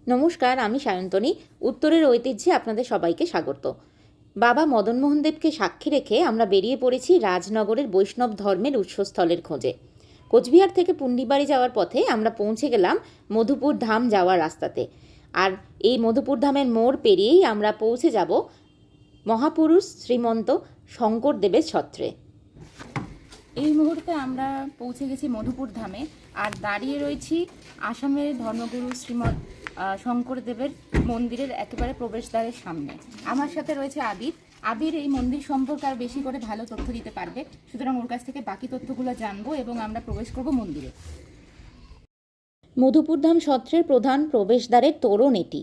নমস্কার, আমি সায়ন্তনী। উত্তরের ঐতিহ্যে আপনাদের সবাইকে স্বাগত। বাবা মদনমোহন দেবকে সাক্ষী রেখে আমরা বেরিয়ে পড়েছি রাজনগরের বৈষ্ণব ধর্মের উৎসস্থলের খোঁজে। কোচবিহার থেকে পুন্ডিবাড়ি যাওয়ার পথে আমরা পৌঁছে গেলাম মধুপুর ধাম যাওয়ার রাস্তাতে। আর এই মধুপুর ধামের মোড় পেরিয়েই আমরা পৌঁছে যাব মহাপুরুষ শ্রীমন্ত শঙ্করদেবের ছত্রে। এই মুহূর্তে আমরা পৌঁছে গেছি মধুপুর ধামে, আর দাঁড়িয়ে রয়েছি আসামের ধর্মগুরু শ্রীমৎ শঙ্করদেবের মন্দিরের একেবারে প্রবেশদ্বারের সামনে। আমার সাথে রয়েছে আবির। আবির এই মন্দির সম্পর্কে আর বেশি করে ভালো তথ্য দিতে পারবে, সুতরাং ওর কাছ থেকে বাকি তথ্যগুলো জানবো এবং আমরা প্রবেশ করব মন্দিরে। মধুপুর ধাম ছত্রের প্রধান প্রবেশদ্বারের তোরণ এটি।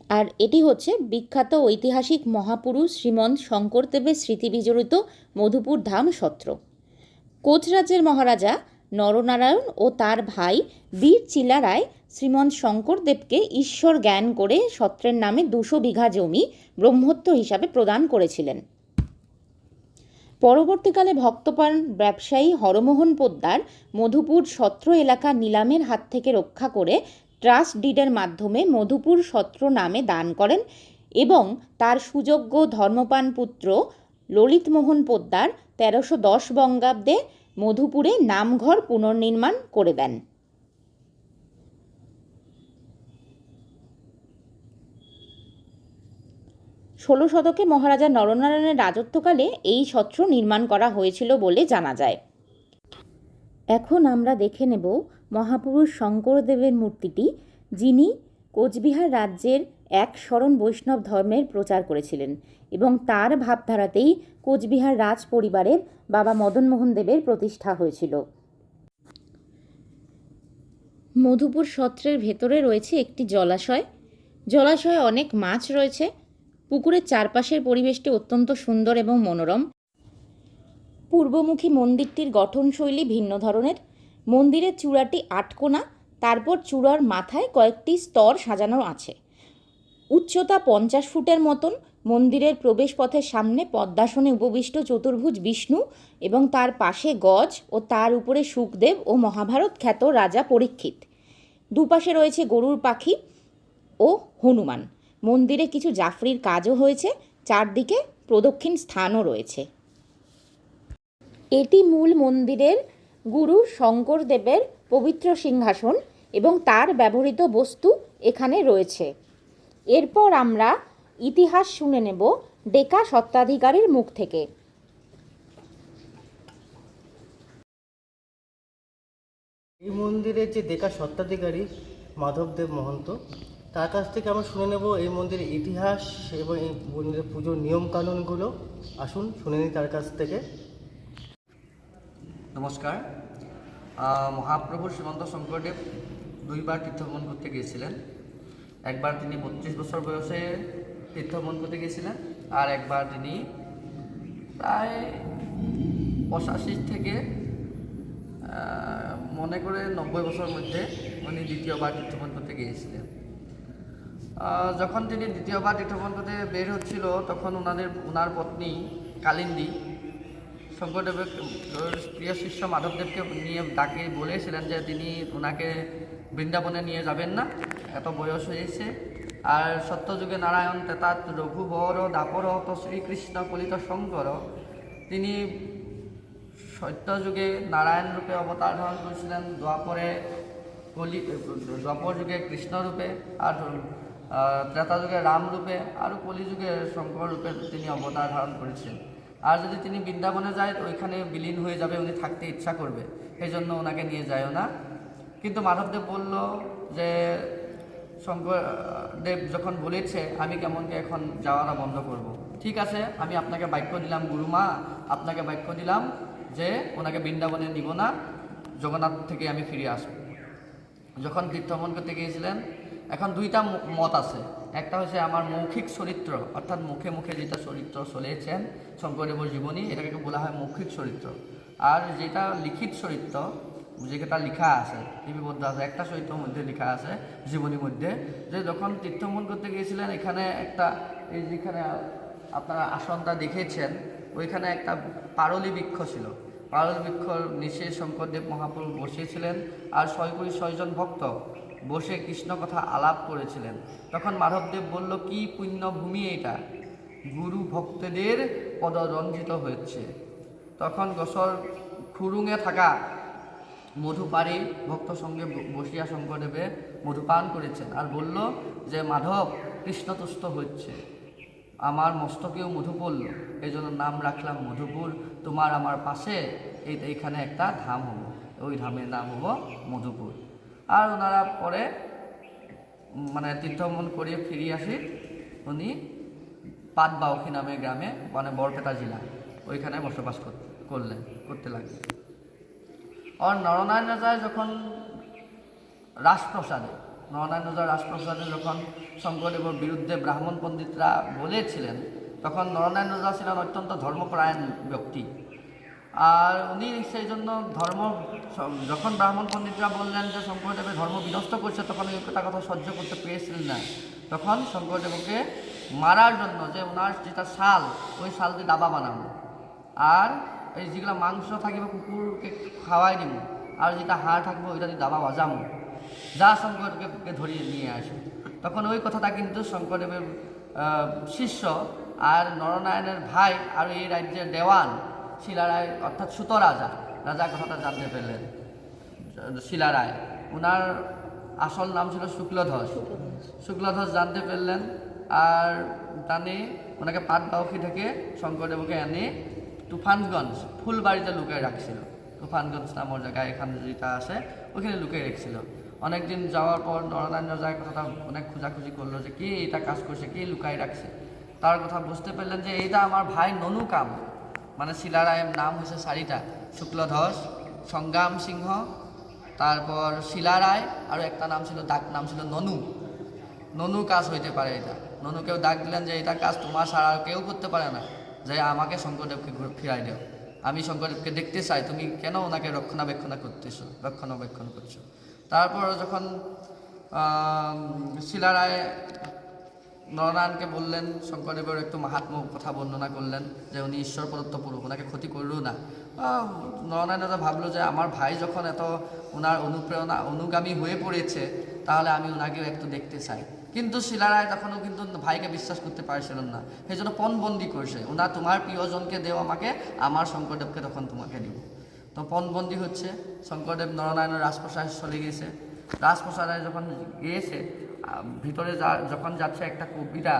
আর এটি হচ্ছে বিখ্যাত ঐতিহাসিক মহাপুরুষ শ্রীমন্ত শঙ্করদেবের স্মৃতিবিজড়িত মধুপুর ধাম সত্র। কোচ রাজ্যের মহারাজা নরনারায়ণ ও তার ভাই বীর চিলারায় শ্রীমন্ত শঙ্করদেবকে ঈশ্বর জ্ঞান করে সত্রের নামে 200 বিঘা জমি ব্রহ্মত্ব হিসাবে প্রদান করেছিলেন। পরবর্তীকালে ভক্তপ্রাণ ব্যবসায়ী হরমোহন পোদ্দার মধুপুর সত্র এলাকা নিলামের হাত থেকে রক্ষা করে ট্রাস্ট ডিডের মাধ্যমে মধুপুর সত্র নামে দান করেন এবং তার সুযোগ্য ধর্মপান পুত্র ললিতমোহন পোদ্দার 1310 বঙ্গাব্দে মধুপুরে নামঘর পুনর্নির্মাণ করে দেন। ষোলো শতকে মহারাজা নরনারায়ণের রাজত্বকালে এই সত্র নির্মাণ করা হয়েছিল বলে জানা যায়। এখন আমরা দেখে নেব মহাপুরুষ শঙ্করদেবের মূর্তিটি, যিনি কোচবিহার রাজ্যের এক শরণ বৈষ্ণব ধর্মের প্রচার করেছিলেন এবং তার ভাবধারাতেই কোচবিহার রাজ পরিবারের বাবা মদনমোহন দেবের প্রতিষ্ঠা হয়েছিল। মধুপুর সত্রের ভেতরে রয়েছে একটি জলাশয়। জলাশয়ে অনেক মাছ রয়েছে। পুকুরের চারপাশের পরিবেশটি অত্যন্ত সুন্দর এবং মনোরম। পূর্বমুখী মন্দিরটির গঠনশৈলী ভিন্ন ধরনের। মন্দিরের চূড়াটি আটকোনা, তারপর চূড়ার মাথায় কয়েকটি স্তর সাজানো আছে। উচ্চতা 50 ফুটের মতন। মন্দিরের প্রবেশপথের সামনে পদ্মাসনে উপবিষ্ট চতুর্ভুজ বিষ্ণু এবং তার পাশে গজ ও তার উপরে শুকদেব ও মহাভারত খ্যাত রাজা পরীক্ষিত। দুপাশে রয়েছে গরুর পাখি ও হনুমান। মন্দিরে কিছু জাফরির কাজও হয়েছে। চারদিকে প্রদক্ষিণ স্থানও রয়েছে। এটি মূল মন্দিরের গুরু শঙ্করদেবের পবিত্র সিংহাসন এবং তার ব্যবহৃত বস্তু এখানে রয়েছে। এরপর আমরা ইতিহাস শুনে নেব ডেকা স্বত্বাধিকারীর মুখ থেকে। এই মন্দিরের যে ডেকা স্বত্বাধিকারী মাধবদেব মহন্ত, তার কাছ থেকে আমরা শুনে নেব এই মন্দিরের ইতিহাস এবং এই মন্দিরের পুজোর নিয়মকানুনগুলো। আসুন শুনে নিই তার কাছ থেকে। নমস্কার। মহাপ্রভু শ্রীমন্ত শঙ্করদেব দুইবার তীর্থভ্রমণ করতে গিয়েছিলেন। একবার তিনি 32 বছর বয়সে তীর্থভ্রমণ করতে গিয়েছিলেন, আর একবার তিনি প্রায় 85 থেকে মনে করে 90 বছর মধ্যে উনি দ্বিতীয়বার তীর্থভ্রমণ করতে গিয়েছিলেন। যখন তিনি দ্বিতীয়বার তীর্থভ্রমণ করতে বের হচ্ছিল, তখন ওনার পত্নী কালিন্দী শঙ্করদেবের প্রিয় শিষ্য মাধবদেবকে নিয়ে ডাকে বলেছিলেন যে তিনি ওনাকে বৃন্দাবনে নিয়ে যাবেন না, এত বয়স হয়েছে। আর সত্যযুগে নারায়ণ তেতাত রঘুবর দাপর তো শ্রীকৃষ্ণ কলিত শঙ্কর, তিনি সত্যযুগে নারায়ণ রূপে অবতার ধারণ করেছিলেন, দ্বাপর যুগে কৃষ্ণ রূপে, আর ত্রেতা যুগে রাম রূপে, আর কলিযুগে শঙ্কর রূপে তিনি অবতার ধারণ করেছেন। আর যদি তিনি বৃন্দাবনে যায় তো ওইখানে বিলীন হয়ে যাবে, উনি থাকতে ইচ্ছা করবে, সেই জন্য ওনাকে নিয়ে যায়ও না। কিন্তু মাধবদেব বলল যে শঙ্করদেব যখন বলেছে আমি কেমনকে এখন যাওয়াটা বন্ধ করব। ঠিক আছে, আমি আপনাকে বাক্য দিলাম গুরুমা, আপনাকে বাক্য দিলাম যে ওনাকে বৃন্দাবনে নিব না, জগন্নাথ থেকে আমি ফিরে আসব। যখন তীর্থভ্রমণ করতে গিয়েছিলেন, এখন দুইটা মত আছে। একটা হচ্ছে আমার মৌখিক চরিত্র, অর্থাৎ মুখে মুখে যেটা চরিত্র চলেছেন শঙ্করদেবের জীবনী, এটাকে বলা হয় মৌখিক চরিত্র। আর যেটা লিখিত চরিত্র, যেটা লেখা আছে লিপিবদ্ধ আছে, একটা চরিত্রের মধ্যে লেখা আছে জীবনীর মধ্যে, যে যখন তীর্থভ্রমণ করতে গিয়েছিলেন এখানে একটা, এই যেখানে আপনারা আসনটা দেখেছেন ওইখানে একটা পারলি বৃক্ষ ছিল। পারুল বৃক্ষর নিচে শঙ্করদেব মহাপ্রভু বসিয়েছিলেন আর 6 ভক্ত বসে কৃষ্ণ কথা আলাপ করেছিলেন। তখন মাধবদেব বলল, কি পুণ্যভূমি এটা, গুরু ভক্তদের পদরঞ্জিত হয়েছে। তখন গোসর খুরুঙে থাকা মধুপাড়ি ভক্ত সঙ্গে বসিয়া শঙ্করদেবে মধুপান করেছেন আর বলল যে, মাধব কৃষ্ণতুষ্ট হচ্ছে, আমার মস্তকেও মধু পড়ল, এই জন্য নাম রাখলাম মধুপুর। তোমার আমার পাশে এইখানে একটা ধাম হবো, ওই ধামের নাম হবো মধুপুর। আর ওনারা পরে মানে তীর্থভ্রমণ করিয়ে ফিরে আসি উনি পাটবাউখি নামের গ্রামে, মানে বরপেটা জেলা, ওইখানে বসবাস করতে লাগলেন। আর নরনারায়ণ রাজায় যখন নরনারায়ণ রাজপ্রসাদে যখন শঙ্করদেবের বিরুদ্ধে ব্রাহ্মণ পণ্ডিতরা বলেছিলেন, তখন নরনারায়ণ রাজা ছিলেন অত্যন্ত ধর্মপরায়ণ ব্যক্তি। আর উনি সেই জন্য যখন ব্রাহ্মণ পণ্ডিতরা বললেন যে শঙ্করদেবের ধর্ম বিনষ্ট করছে, তখন এই কথা সহ্য করতে পেরেছিলেন না। তখন শঙ্করদেবকে মারার জন্য যে ওনার যেটা শাল, ওই শাল দিয়ে দাবা বানাবো, আর এই যেগুলো মাংস থাকিবে কুকুরকে খাওয়াই দিব, আর যেটা হাড় থাকবে ওইটা দিয়ে দাবা বাজাবো, যা শঙ্করদেবকে ধরিয়ে নিয়ে আসে। তখন ওই কথাটা কিন্তু শঙ্করদেবের শিষ্য আর নরনারায়ণের ভাই আর এই রাজ্যের দেওয়ান শিলারায় অর্থাৎ সুত রাজা কথাটা জানতে পেলেন। শিলারায় ওনার আসল নাম ছিল শুক্লধ্বজ জানতে পারলেন, আর টানে ওনাকে পাটবাউখি থেকে শঙ্করদেবকে এনে তুফানগঞ্জ ফুলবাড়িতে লুকিয়ে রাখছিল। তুফানগঞ্জ নামের জায়গায় এখানে যেটা আছে ওইখানে লুকিয়ে রেখেছিল। অনেকদিন যাওয়ার পর নরনারায়ণ রাজার কথাটা অনেক খোঁজাখুঁজি করলো যে কে এটা কাজ করছে, কে লুকাই রাখছে। তার কথা বুঝতে পারলেন যে এইটা আমার ভাই ননু কাম, মানে শিলারায়ের নাম হয়েছে 4টা, শুক্লধ্বজ, সংগ্রাম সিংহ, তারপর শিলারায়, আর একটা নাম ছিল নাম ছিল ননু কাজ হইতে পারে এটা। ননুকেও ডাক দিলেন যে এটা কাজ তোমার ছাড়া আর কেউ করতে পারে না, যে আমাকে শঙ্করদেবকে ফিরাই দাও, আমি শঙ্করদেবকে দেখতে চাই, তুমি কেন ওনাকে রক্ষণাবেক্ষণ করছো। তারপর যখন শিলারায় নরনারায়ণকে বললেন, শঙ্করদেবের একটু মাহাত্ম্য কথা বর্ণনা করলেন যে উনি ঈশ্বর প্রদত্ত পুরুষ, ওনাকে ক্ষতি করলেও না। নরনারায়ণ রাজা ভাবলো যে আমার ভাই যখন এত ওনার অনুগামী হয়ে পড়েছে, তাহলে আমি ওনাকেও একটু দেখতে চাই। কিন্তু শিলারায় তখনও কিন্তু ভাইকে বিশ্বাস করতে পারছিলেন না, সেই জন্য পণবন্দি করছে, তোমার প্রিয়জনকে দেও আমাকে, আমার শঙ্করদেবকে তখন তোমাকে দিব। তো পণবন্দি হচ্ছে, শঙ্করদেব নরনারায়ণের রাজপ্রসাদ চলে গিয়েছে। রাজপ্রসাদে যখন গিয়েছে, ভিতরে যখন যাচ্ছে একটা কবিতা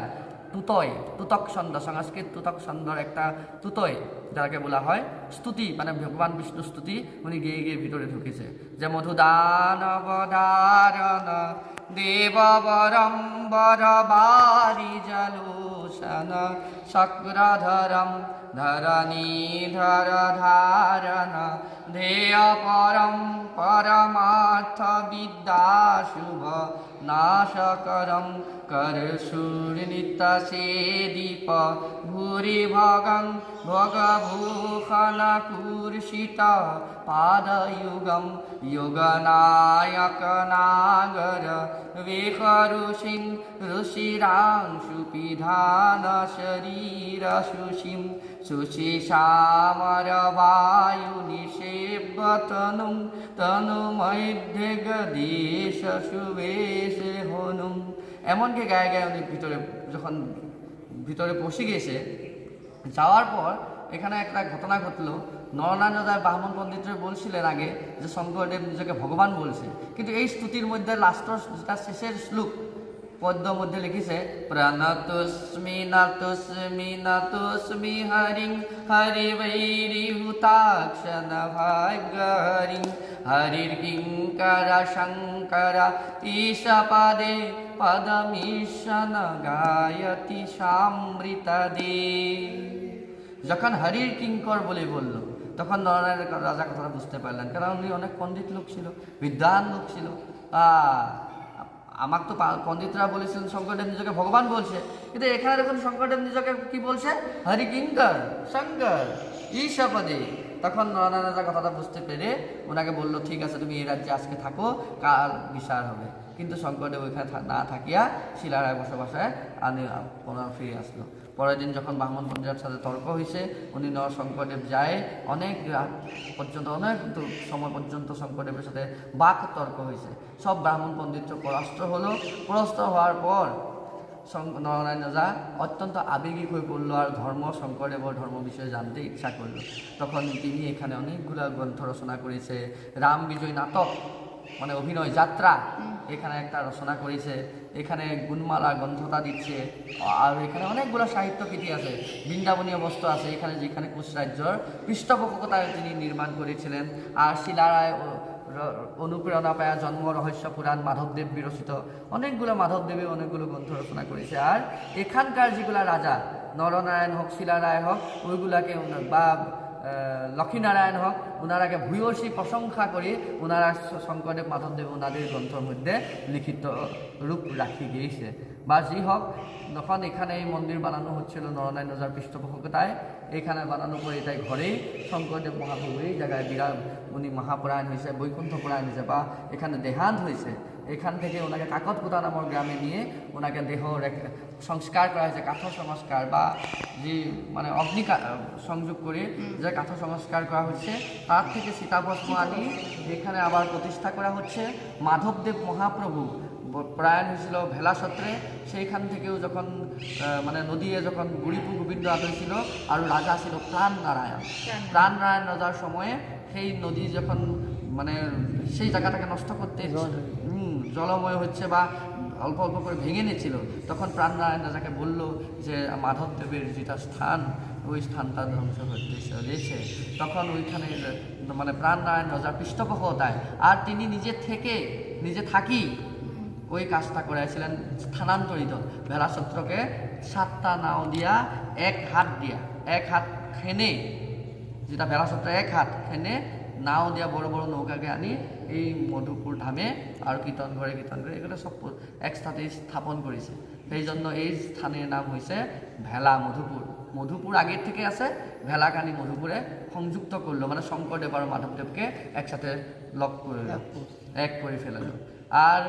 তুতক ছন্দ, সংস্কৃত তুতক ছন্দর একটা তুতয়, যাকে বলা হয় স্তুতি, মানে ভগবান বিষ্ণু স্তুতি, উনি গিয়ে গিয়ে ভিতরে ঢুকেছে যে মধুদান অবধারণ দেববরম্বর বারি জলোষণ শক্রধরম ধরণীধর ধারণ ধেয় পরমার্থ বিদ্যা শুভ নাশকরম করশূর্ণিতসে দীপ ভূরি ভগভূষণ কুর্ষিত পাদयुगम योगनायक नागर वेखरुषिं ऋषिरांशुपिधान शरीर सुषिं सुशिशामर वायु निषेवतनुं तनुमध्य गदेश सुवेश हनुं। এমনকি গায়ে গায়ে উনি যখন ভিতরে পৌঁছে গিয়েছে, যাওয়ার পর এখানে একটা ঘটনা ঘটলো। নরনারায়ণ রাজা ব্রাহ্মণ পণ্ডিতরা বলছিলেন আগে যে শঙ্করদেব নিজেকে ভগবান বলছে, কিন্তু এই স্তুতির মধ্যে লাস্টের যেটা শেষের শ্লোক পদ্য মধ্যে লিখেছে প্রণতস্মি নতস্মি নতস্মি হরিং হরিবৈরি হুতাক্ষণ ভাগ্যহরিং হরির কিঙ্কর শঙ্কর ঈশপদে পদমীশন গায়তি সামৃতদে। যখন হরির কিঙ্কর বলে বলল, তখন নরনারায়ণ রাজা কথাটা বুঝতে পারলেন, কারণ উনি অনেক পণ্ডিত লোক ছিল, বিদ্বান লোক ছিল। আমাকে তো পণ্ডিতরা বলেছিলেন শঙ্করদেব নিজেকে ভগবান বলছে, কিন্তু এখানে দেখুন শঙ্করদেব নিজেকে কি বলছে, হরি কিঙ্কর শঙ্কর ঈশপদে। তখন নরনারায়ণ রাজা কথাটা বুঝতে পেরে ওনাকে বললো, ঠিক আছে তুমি এই রাজ্যে আজকে থাকো, কাল বিচার হবে। কিন্তু শঙ্করদেব ওইখানে না থাকিয়া শিলারায় বসবাসায় পুনরায় ফিরে আসলো। পরের দিন যখন ব্রাহ্মণ পণ্ডিতের সাথে তর্ক হয়েছে, উনি শঙ্করদেব যায় অনেক রাত পর্যন্ত, অনেক সময় পর্যন্ত শঙ্করদেবের সাথে বাক তর্ক হয়েছে। সব ব্রাহ্মণ পণ্ডিত পরাস্ত হলো। পরাস্ত হওয়ার পর নরনারায়ণ রাজা অত্যন্ত আবেগিক হয়ে পড়লো আর শঙ্করদেবের ধর্ম বিষয়ে জানতে ইচ্ছা করলো। তখন তিনি এখানে অনেকগুলো গ্রন্থ রচনা করেছে। রাম বিজয় নাটক মানে অভিনয় যাত্রা এখানে একটা রচনা করেছে। এখানে গুণমালা গ্রন্থটা দিচ্ছে। আর এখানে অনেকগুলো সাহিত্য কৃতি আছে, বৃন্দাবনীয় বস্তু আছে এখানে, যেখানে কুশ রাজ্যর পৃষ্ঠপোষকতায় তিনি নির্মাণ করেছিলেন। আর শিলারায় অনুপ্রেরণা পায়া জন্ম রহস্য পুরাণ মাধবদেব বিরচিত অনেকগুলো, মাধবদেবী অনেকগুলো গ্রন্থ রচনা করেছে। আর এখানকার যেগুলা রাজা নরনারায়ণ হোক, শিলারায় হোক, ওইগুলাকে বা লক্ষ্মীনারায়ণ হোক, ওনারাকে ভূয়সী প্রশংসা করে ওনারা শঙ্করদেব মাধবদেব ওনাদের গ্রন্থের মধ্যে লিখিত রূপ রাখি গিয়েছে। বা যি হোক, যখন এখানে এই মন্দির বানানো হচ্ছিল নরনারায়ণ রাজার পৃষ্ঠপোষকতায়, এখানে বানানো করে এটাই ঘরেই শঙ্করদেব মহাপ্রভু এই জায়গায় উনি মহাপ্রায়ণ হয়েছে, বৈকুণ্ঠ পরায়ণ হয়েছে বা এখানে দেহান্ত হয়েছে। এখান থেকে ওনাকে কাকতপুতা নামক গ্রামে নিয়ে ওনাকে দেহ সংস্কার করা হয়েছে, কাঠ সংস্কার বা যে মানে অগ্নি সংযোগ করে যে কাঠ সংস্কার করা হচ্ছে, তার থেকে সীতাভস্ম আনি এখানে আবার প্রতিষ্ঠা করা হচ্ছে। মাধবদেব মহাপ্রভু প্রয়াণ হয়েছিল ভেলাসত্রে, সেইখান থেকেও যখন মানে নদীয়ে যখন গুড়িপু গোবিন্দ হয়েছিল আর রাজা ছিল প্রাণনারায়ণ রাজার সময়ে, সেই নদী যখন মানে সেই জায়গাটাকে নষ্ট করতে জলময় হচ্ছে বা অল্প অল্প করে ভেঙে নিচ্ছিল, তখন প্রাণনারায়ণ রাজাকে বলল যে মাধবদেবের যেটা স্থান ওই স্থানটা ধ্বংস করতে চলেছে। তখন ওইখানে মানে প্রাণনারায়ণ রাজার পৃষ্ঠপোষকতায় আর তিনি নিজে থাকি ওই কাজটা করেছিলেন স্থানান্তরিত। ভেলাসত্রকে 7টা নাও দিয়া এক হাত খেনে, যেটা ভেলাসত্র এক হাত খেনে নাও দিয়া বড় বড় নৌকাকে আনি এই মধুপুর ধামে আর কীর্তন করে এগুলো সব একসাথে স্থাপন করেছে। সেই জন্য এই স্থানের নাম হয়েছে ভেলা মধুপুর। মধুপুর আগের থেকে আছে, ভেলাকানি মধুপুরে সংযুক্ত করলো, মানে শঙ্করদেব আর মাধবদেবকে একসাথে এক করে ফেলল। আর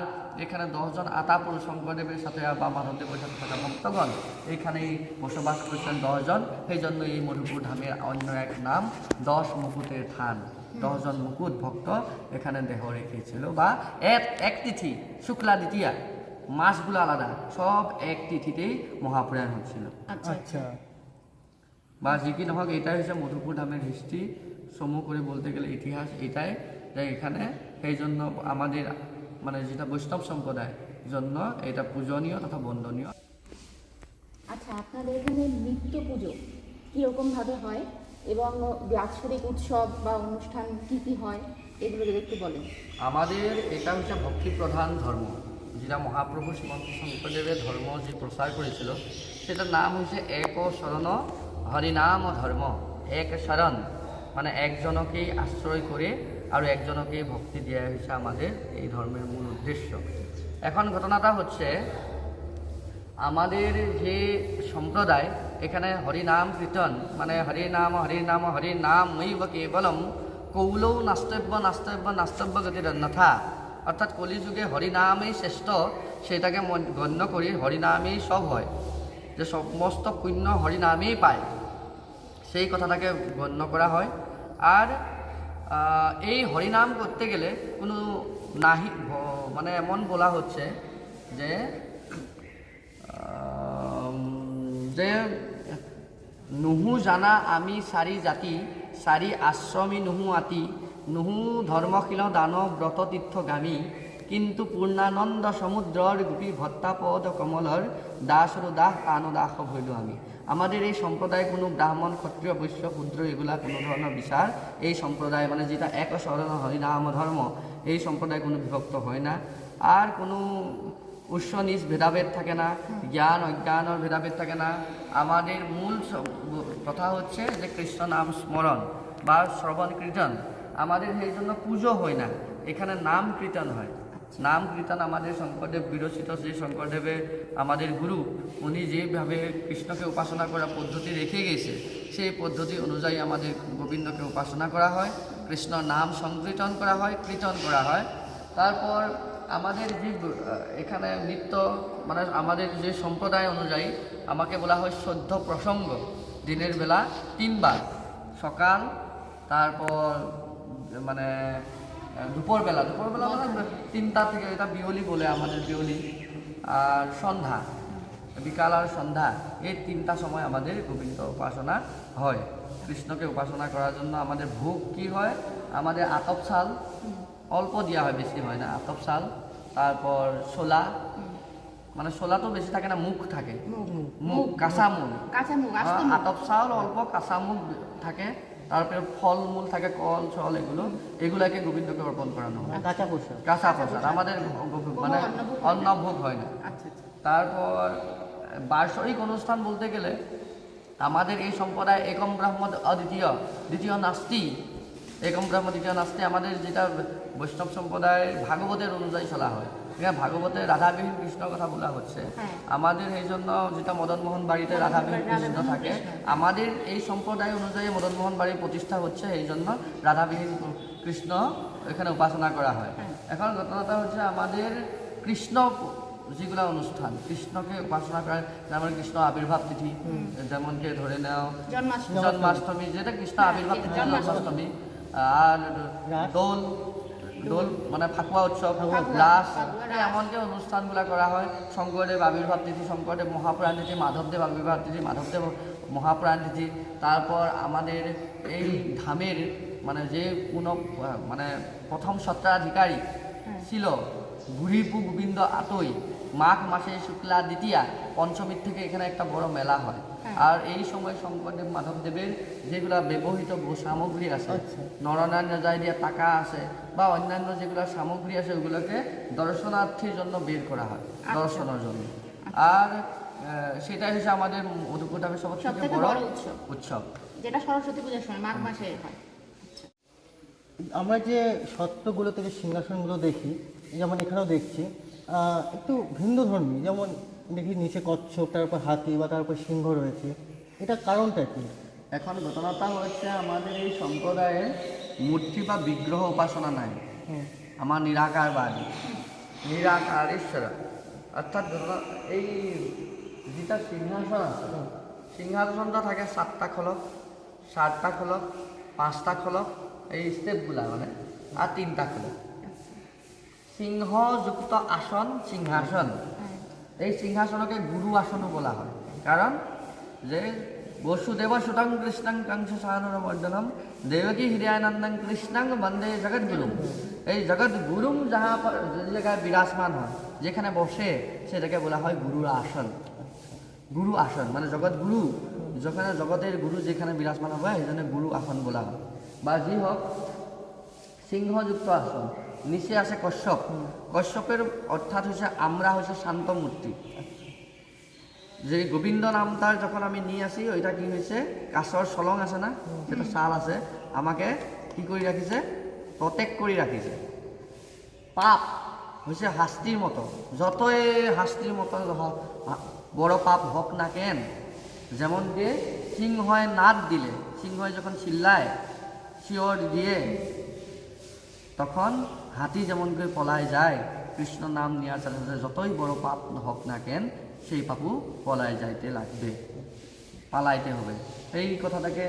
এখানে 10 জন আতাপুর শঙ্করদেবের সাথে বা মাধবদেবের সাথে থাকা ভক্তগণ এখানেই বসবাস করেছেন 10 জন। সেই জন্য এই মধুপুর ধামের অন্য এক নাম 10 মুকুটের থান। 10 জন মুকুট ভক্ত এখানে দেহ রেখেছিল। বা এক তিথি শুক্লা দ্বিতীয়া, মাসগুলো আলাদা, সব এক তিথিতেই মহাপ্রয়াণ হচ্ছিল। আচ্ছা, বা যে কি নহক, এটাই হচ্ছে মধুপুর ধামের হিস্ট্রি। সমূহ করে বলতে গেলে ইতিহাস এটাই যে এখানে সেই জন্য আমাদের মানে যেটা বৈষ্ণব সম্প্রদায় জন্য এটা পূজনীয় তথা বন্দনীয়। আচ্ছা, আপনাদের এখানে নিত্য পুজো কীরকমভাবে হয় এবং বাৎসরিক উৎসব বা অনুষ্ঠান কী কী হয় এগুলো যদি একটু বলেন। আমাদের এটা হচ্ছে ভক্তি প্রধান ধর্ম, যেটা মহাপ্রভু শ্রীমন্ত শঙ্করদেবের ধর্ম যে প্রচার করেছিল সেটার নাম হচ্ছে এক শরণ হরিনাম ধর্ম। এক শরণ মানে একজনকেই আশ্রয় করে আর একজনকেই ভক্তি দেওয়া হয়েছে আমাদের এই ধর্মের মূল উদ্দেশ্য। এখন ঘটনাটা হচ্ছে আমাদের যে সম্প্রদায় এখানে হরিনাম কীর্তন মানে হরিনাম মৈব কেবলম কৌলৌ নাস্তব্য গতির অন্যথা, অর্থাৎ কলিযুগে হরিনামেই শ্রেষ্ঠ, সেটাকে গণ্য করি হরিনামেই সব হয়, যে সমস্ত পুণ্য হরিনামেই পায়, সেই কথাটাকে গণ্য করা হয়। আর এই হরিনাম করতে গেলে কোনো নাহি মানে এমন বলা হচ্ছে যে নুহু জানা আমি সারি জাতি সারি আশ্রমী নুহু আতি নুহু ধর্মশীল দানব ব্রত তীর্থগামী কিন্তু পূর্ণানন্দ সমুদ্রর গোপী ভত্তাপদ কমলর দাসর দাস আনদাস হইল আমি। আমাদের এই সম্প্রদায় কোনো ব্রাহ্মণ ক্ষত্রিয় বৈশ্য ক্ষুদ্র এগুলা কোনো ধরনের বিচার এই সম্প্রদায় মানে যেটা এক শরণ হরিনাম ধর্ম, এই সম্প্রদায় কোনো বিভক্ত হয় না। আর কোনো উৎস নিজ ভেদাভেদ থাকে না, জ্ঞান অজ্ঞানের ভেদাভেদ থাকে না। আমাদের মূল কথা হচ্ছে যে কৃষ্ণ নাম স্মরণ বা শ্রবণ কীর্তন। আমাদের সেই জন্য পুজো হয় না, এখানে নাম কীর্তন হয়। নাম কীর্তন আমাদের শঙ্করদেব বিরচিত, যে শঙ্করদেবের আমাদের গুরু উনি যেভাবে কৃষ্ণকে উপাসনা করার পদ্ধতি রেখে গেছে সেই পদ্ধতি অনুযায়ী আমাদের গোবিন্দকে উপাসনা করা হয়, কৃষ্ণ নাম সংকীর্তন করা হয়, কীর্তন করা হয়। তারপর আমাদের যে এখানে নৃত্য মানে আমাদের যে সম্প্রদায় অনুযায়ী আমাকে বলা হয় শ্রদ্ধ প্রসঙ্গ দিনের বেলা 3 বার, সকাল, তারপর মানে দুপুরবেলা মানে 3টা থেকে, এটা বিয়লি বলে আমাদের বিয়লি, আর সন্ধ্যা, বিকাল আর সন্ধ্যা, এই 3টা সময় আমাদের গোবিন্দ উপাসনা হয়। কৃষ্ণকে উপাসনা করার জন্য আমাদের ভোগ কি হয়, আমাদের আতপ চাল অল্প দেওয়া হয়, বেশি হয় না, আতপ চাল, তারপর ছোলা, মানে ছোলা তো বেশি থাকে না, মুখ থাকে, মুখ কাঁচা মুখ, আতপ চাউল অল্প, কাঁচা মুখ থাকে, তারপরে ফল মূল থাকে, কল ছল, এগুলাকে গোবিন্দকে অর্পণ করানো হয়। কাঁচা প্রসাদ আমাদের মানে অন্নভোগ হয় না। তারপর বার্ষিক অনুষ্ঠান বলতে গেলে আমাদের এই সম্প্রদায় একম ব্রহ্ম দ্বিতীয় নাস্তি, একম ব্রহ্ম দ্বিতীয় নাস্তি আমাদের যেটা বৈষ্ণব সম্প্রদায়ের ভাগবতের অনুযায়ী চলা হয়। এখানে ভাগবতে রাধাবিহীন কৃষ্ণর কথা বলা হচ্ছে। আমাদের এই জন্য যেটা মদনমোহন বাড়িতে রাধাবিহীন কৃষ্ণ থাকে, আমাদের এই সম্প্রদায় অনুযায়ী মদনমোহন বাড়ির প্রতিষ্ঠা হচ্ছে, এই জন্য রাধাবিহীন কৃষ্ণ এখানে উপাসনা করা হয়। এখন ঘটনাটা হচ্ছে আমাদের কৃষ্ণ যেগুলো অনুষ্ঠান, কৃষ্ণকে উপাসনা করে, যেমন কৃষ্ণ আবির্ভাব তিথি, যেমনকে ধরে নাও জন্মাষ্টমী, যেটা কৃষ্ণ আবির্ভাব তিথি, জন্মাষ্টমী, আর দোল মানে ফাকুয়া উৎসব, রাস, এমনকি অনুষ্ঠানগুলো করা হয়। শঙ্করদেব আবির্ভাব তিথি, শঙ্করদেব মহাপ্রাণ তিথি, মাধবদেব আবির্ভাব তিথি, মাধবদেব মহাপ্রাণ তিথি। তারপর আমাদের এই ধামের মানে যে কোনো মানে প্রথম সত্রাধিকারী ছিল বুড়িপু গোবিন্দ আতই, মাঘ মাসে শুক্লা দ্বিতীয়া পঞ্চমীর থেকে এখানে একটা বড় মেলা হয়। আর এই সময় শঙ্করদেব মাধবদেবের যেগুলা ব্যবহৃত সামগ্রী আছে, নরনারায়ণ যায় দিয়া টাকা আছে বা অন্যান্য যেগুলো সামগ্রী আছে, ওগুলোকে দর্শনার্থীর জন্য বের করা হয়, দর্শনের জন্য। আর সেটাই হচ্ছে আমাদের মধুপুর ধামের সবথেকে বড় উৎসব, যেটা সরস্বতী পূজার সময় মাঘ মাসে হয়। আমরা যে সত্রগুলো থেকে সিংহাসনগুলো দেখি, যেমন এখানেও দেখছি একটু ভিন্ন ধর্মী, যেমন দেখি নিচে কচ্ছপ, তারপর হাতি বা তারপর সিংহ রয়েছে, এটা কারণটা কি? এখন ঘটনাটা হচ্ছে আমাদের এই সম্প্রদায়ে মূর্তি বা বিগ্রহ উপাসনা নাই, আমার নিরাকারবাদী, নিরাকার ঈশ্বর। অর্থাৎ এই যেটা সিংহাসন আছে, সিংহাসনটা থাকে 7টা খলক, 7টা খলক, 5টা খলক, এই স্টেপগুলা মানে, আর 3টা খলক। সিংহযুক্ত আসন সিংহাসন, এই সিংহাসনকে গুরু আসনও বলা হয়। কারণ যে বসুদেব সুতং কৃষ্ণং কংস সানুরমর্দনম দেবকী হৃদয়ানন্দং কৃষ্ণং বন্দে জগৎগুরুম। এই জগৎগুরুম যাহা যে জায়গায় বিরাজমান হয়, যেখানে বসে, সেটাকে বলা হয় গুরুর আসন। গুরু আসন মানে জগৎগুরু, যেখানে জগতের গুরু যেখানে বিরাজমান হবে, এই জন্য গুরু আসন বলা হয়। বা যি হোক, সিংহযুক্ত আসন, নিচে আছে কশ্যপ। কশ্যপের অর্থাৎ হচ্ছে আমরা হচ্ছে শান্ত মূর্তি। যে গোবিন্দ নামটার যখন আমি নিয়ে আসি, ওইটা কি হয়েছে, কাছৰ চলং আছে না, যেটা শাল আছে, আমাকে কি করে রাখিছে, প্রটেক্ট করে রাখিছে। পাপ হচ্ছে হাস্তির মতো, যতই হাস্তির মতো বড় পাপ হোক না কেন, যেমন যে সিংহয় নাদ দিলে, সিংহয় যখন চিল্লায়, শিওর দিয়ে, তখন হাতি যেমন করে পলায় যায়, কৃষ্ণ নাম নেওয়ার সাথে সাথে যতই বড় পাপ হোক না কেন, সেই পাপু পলায় যাইতে লাগবে, পালাইতে হবে। এই কথাটাকে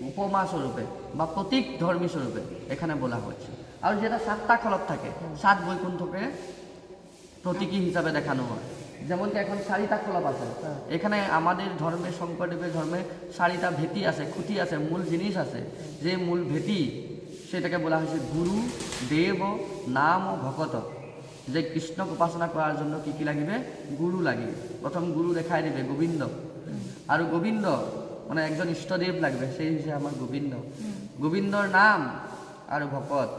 উপমা স্বরূপে বা প্রতীক ধর্মী স্বরূপে এখানে বলা হচ্ছে। আর যেটা 7টা খলক থাকে, 7 বৈকুণ্ঠকে প্রতীকী হিসাবে দেখানো হয়। যেমন কি এখন 4টা খলক আছে, এখানে আমাদের ধর্মে, শঙ্করদেবের ধর্মে 4টা ভেটি আছে, খুঁটি আছে, মূল জিনিস আছে। যে মূল ভেটি, সেটাকে বলা হয়েছে গুরু, দেব, নাম ও ভকত। যে কৃষ্ণক উপাসনা করার জন্য কি কি লাগিবে, গুরু লাগিবে। প্রথম গুরু দেখাই দিবে গোবিন্দ, আর গোবিন্দ মানে একজন ইষ্টদেব লাগবে, সেই হিসেবে আমার গোবিন্দ। গোবিন্দর নাম আর ভকত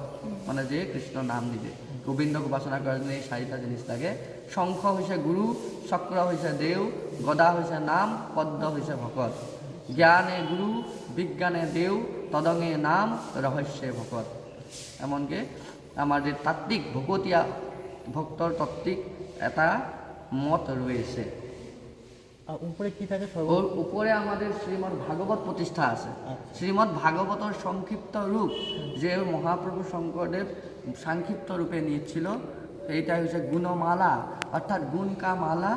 মানে যে কৃষ্ণ নাম দিবে। গোবিন্দক উপাসনা করার জন্য এই 4টা জিনিস লাগে। শঙ্খ হয়েছে গুরু, চক্র হয়েছে দেব, গদা হয়েছে নাম, পদ্ম হয়েছে ভকত। জ্ঞানে গুরু, বিজ্ঞানে দেব, তদঙে নাম, রহস্যে ভকত। এমনকি আমাদের তাত্ত্বিক ভকতীয়া ভক্তর তাত্ত্বিক এটা মত রয়েছে। উপরে কি থাকে? ওর উপরে আমাদের শ্রীমদ্ ভাগবত প্রতিষ্ঠা আছে। শ্রীমদ্ ভাগবতর সংক্ষিপ্ত রূপ যে মহাপ্রভু শঙ্করদেব সংক্ষিপ্ত রূপে নিয়েছিল, এইটা হচ্ছে গুণমালা, অর্থাৎ গুণ কা মালা,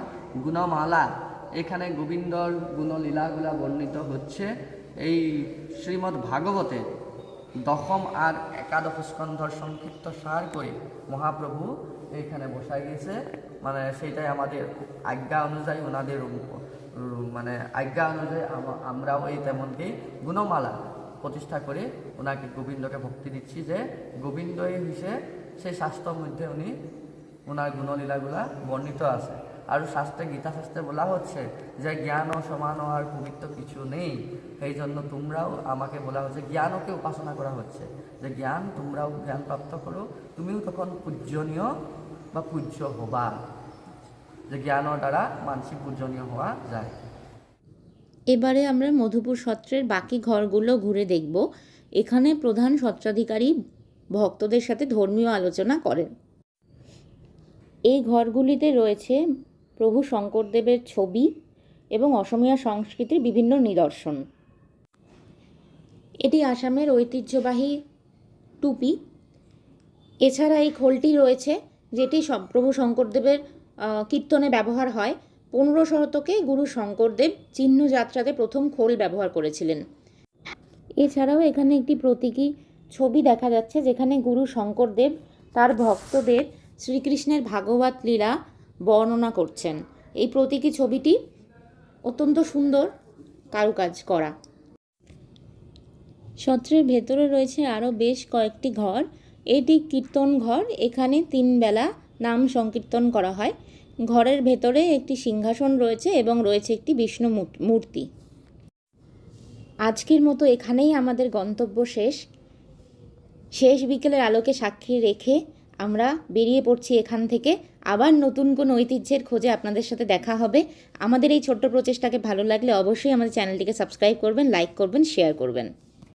গুণমালা। এখানে গোবিন্দর গুণলীলাগুলা বর্ণিত হচ্ছে এই শ্রীমদ্ ভাগবতে দশম আর একাদশ স্কন্ধর সংক্ষিপ্ত সার করে মহাপ্রভু এইখানে বসাই গেছে। মানে সেইটাই আমাদের আজ্ঞা অনুযায়ী, ওনাদের মানে আজ্ঞা অনুযায়ী আমরাও এই তেমনকেই গুণমালা প্রতিষ্ঠা করে ওনাকে গোবিন্দকে ভক্তি দিচ্ছি, যে গোবিন্দই হিসে সেই শাস্ত্রের মধ্যে উনি ওনার গুণলীলাগুলা বর্ণিত আছে। আর শাস্ত্রে, গীতা শাস্ত্রে বলা হচ্ছে যে জ্ঞান ও সমান আর পবিত্র কিছু নেই। সেই জন্য তোমরাও, আমাকে বলা হচ্ছে জ্ঞানকে উপাসনা করা হচ্ছে, যে জ্ঞান, তোমরাও জ্ঞান প্রাপ্ত করো, তুমিও তখন পূজনীয় বা পূজ্য হবা, যে জ্ঞানের দ্বারা মানসিক পূজনীয় হওয়া যায়। এবারে আমরা মধুপুর সত্রের বাকি ঘরগুলো ঘুরে দেখব। এখানে প্রধান সত্রাধিকারী ভক্তদের সাথে ধর্মীয় আলোচনা করেন। এই ঘরগুলিতে রয়েছে প্রভু শঙ্করদেবের ছবি এবং অসমীয়া সংস্কৃতির বিভিন্ন নিদর্শন। এটি আসামের ঐতিহ্যবাহী টুপি। এছাড়া এই খোলটি রয়েছে, যেটি প্রভু শঙ্করদেবের কীর্তনে ব্যবহার হয়। 15 শতকে গুরু শঙ্করদেব চিহ্ন যাত্রাতে প্রথম খোল ব্যবহার করেছিলেন। এছাড়াও এখানে একটি প্রতীকী ছবি দেখা যাচ্ছে, যেখানে গুরু শঙ্করদেব তার ভক্তদের শ্রীকৃষ্ণের ভাগবত লীলা বর্ণনা করছেন। এই প্রতীকী ছবিটি অত্যন্ত সুন্দর কারুকাজ করা। সত্রের ভেতরে রয়েছে আরও বেশ কয়েকটি ঘর। এটি কীর্তন ঘর। এখানে 3 বেলা নাম সংকীর্তন করা হয়। ঘরের ভেতরে একটি সিংহাসন রয়েছে এবং রয়েছে একটি বিষ্ণু মূর্তি। আজকের মতো এখানেই আমাদের গন্তব্য শেষ বিকেলের আলোকে সাক্ষী রেখে আমরা বেরিয়ে পড়ছি এখান থেকে। আবার নতুন কোনো ঐতিহ্যের খোঁজে আপনাদের সাথে দেখা হবে। আমাদের এই ছোট্ট প্রচেষ্টাকে ভালো লাগলে অবশ্যই আমাদের চ্যানেলটিকে সাবস্ক্রাইব করবেন, লাইক করবেন, শেয়ার করবেন।